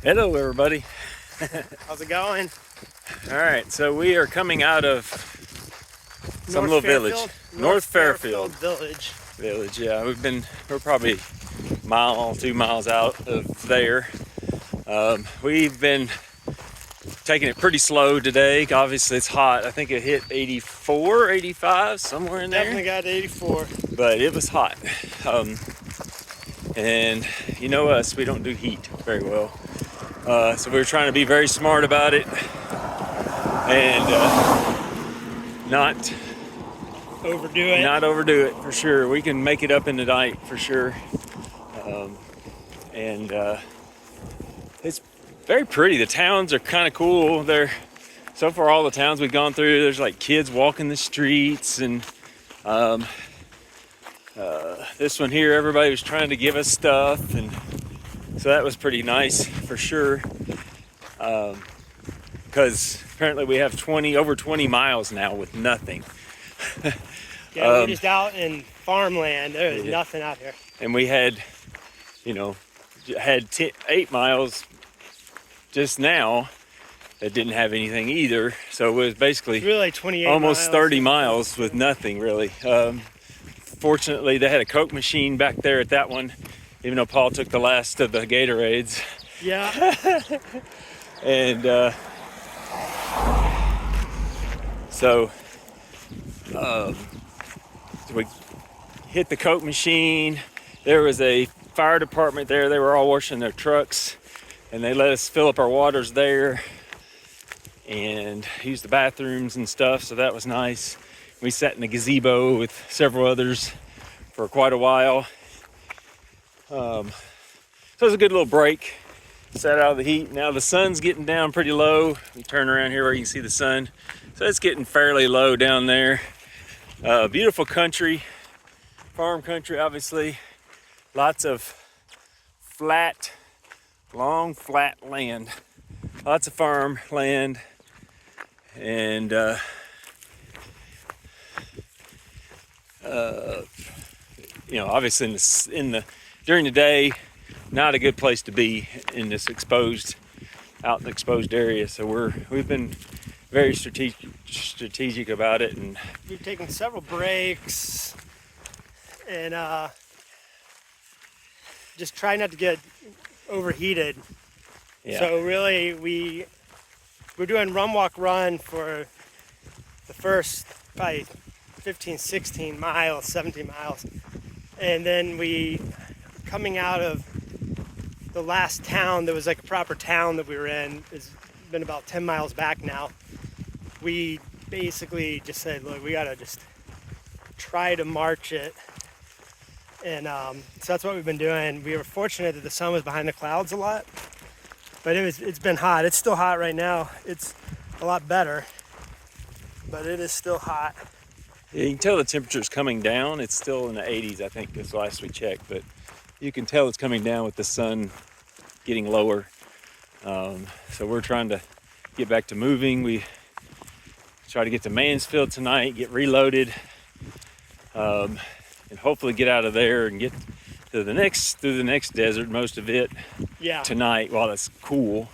Hello, everybody. How's it going? All right, so we are coming out of some little village, North Fairfield Village. village. Yeah, we're probably a mile, 2 miles out of there. We've been taking it pretty slow today. Obviously, it's hot. I think it hit 84, 85, somewhere in there. Definitely got 84. But it was hot. And you know us, we don't do heat very well. So we were trying to be very smart about it and not overdo it for sure. We can make it up in the night for sure. And it's very pretty. The towns are kind of cool. So far, all the towns we've gone through, there's like kids walking the streets, and this one here, everybody was trying to give us stuff, and so that was pretty nice for sure. Because apparently we have over 20 miles now with nothing. Yeah, we're just out in farmland. There is nothing out here. And we had 8 miles just now that didn't have anything either. So it was basically really 28 almost miles. 30 miles with nothing really. Fortunately, they had a Coke machine back there at that one, even though Paul took the last of the Gatorades. Yeah. And so we hit the Coke machine. There was a fire department there. They were all washing their trucks, and they let us fill up our waters there and use the bathrooms and stuff, so that was nice. We sat in the gazebo with several others for quite a while. So it was a good little break. Sat out of the heat. Now the sun's getting down pretty low. We turn around here where you can see the sun. So it's getting fairly low down there. Beautiful country, farm country, obviously. Lots of long flat land. Lots of farm land. And obviously during the day, not a good place to be in this out in the exposed area. So we've been very strategic about it, and we've taken several breaks and just try not to get overheated. yeah. So really we're doing run walk run for the first probably 15, 16 miles, 17 miles. And then we coming out of the last town that was like a proper town that we were in. It's been about 10 miles back now. We basically just said, look, we gotta just try to march it. And so that's what we've been doing. We were fortunate that the sun was behind the clouds a lot, but it's been hot. It's still hot right now. It's a lot better, but it is still hot. Yeah, you can tell the temperature's coming down. It's still in the 80s, I think, this last we checked, but you can tell it's coming down with the sun getting lower. So we're trying to get back to moving. We try to get to Mansfield tonight, get reloaded, and hopefully get out of there and get to through the next desert, most of it, tonight while it's cool.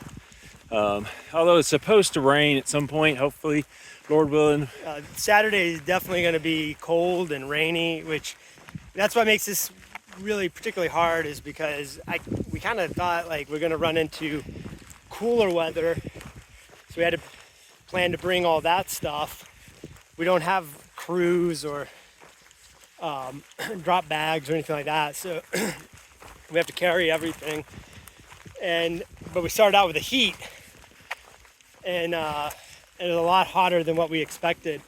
Although it's supposed to rain at some point, hopefully, Lord willing. Saturday is definitely going to be cold and rainy, which that's what makes this really particularly hard, is because we kind of thought like we're going to run into cooler weather, so we had to plan to bring all that stuff. We don't have crews or drop bags or anything like that, so we have to carry everything. But we started out with the heat, and it was a lot hotter than what we expected.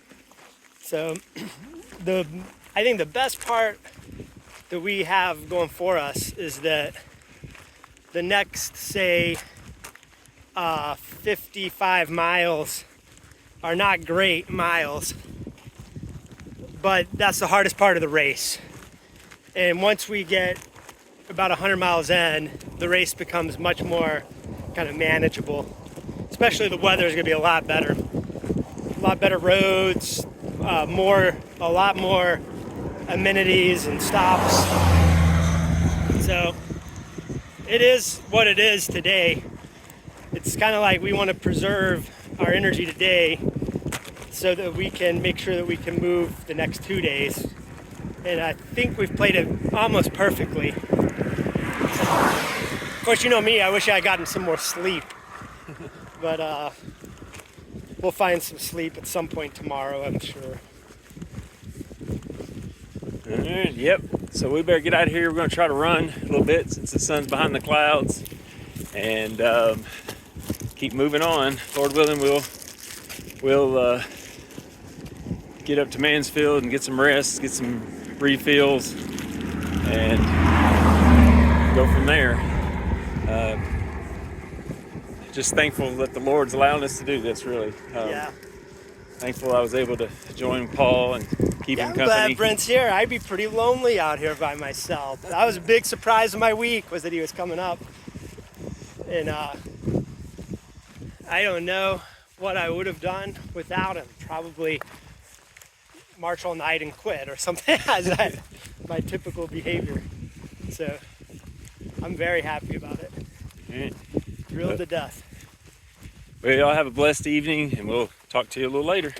So I think the best part that we have going for us is that the next, say, 55 miles are not great miles, but that's the hardest part of the race. And once we get about 100 miles in, the race becomes much more kind of manageable. Especially the weather is going to be a lot better. A lot better roads, a lot more amenities and stops. So it is what it is today. it's kind of like we want to preserve our energy today so that we can make sure that we can move the next 2 days. And I think we've played it almost perfectly. Of course, you know me, I wish I had gotten some more sleep. But we'll find some sleep at some point tomorrow, I'm sure. All right, yep. So we better get out of here. We're going to try to run a little bit since the sun's behind the clouds, and keep moving on. Lord willing, we'll get up to Mansfield and get some rest, get some refills, and go from there. Just thankful that the Lord's allowing us to do this, really. Yeah. Thankful I was able to join Paul and keep him I'm company. glad Brent's here. I'd be pretty lonely out here by myself. That was a big surprise of my week, was that he was coming up. And I don't know what I would have done without him. Probably march all night and quit or something as my typical behavior. So I'm very happy about it. All right. Thrilled to death. Well, y'all have a blessed evening, and we'll talk to you a little later.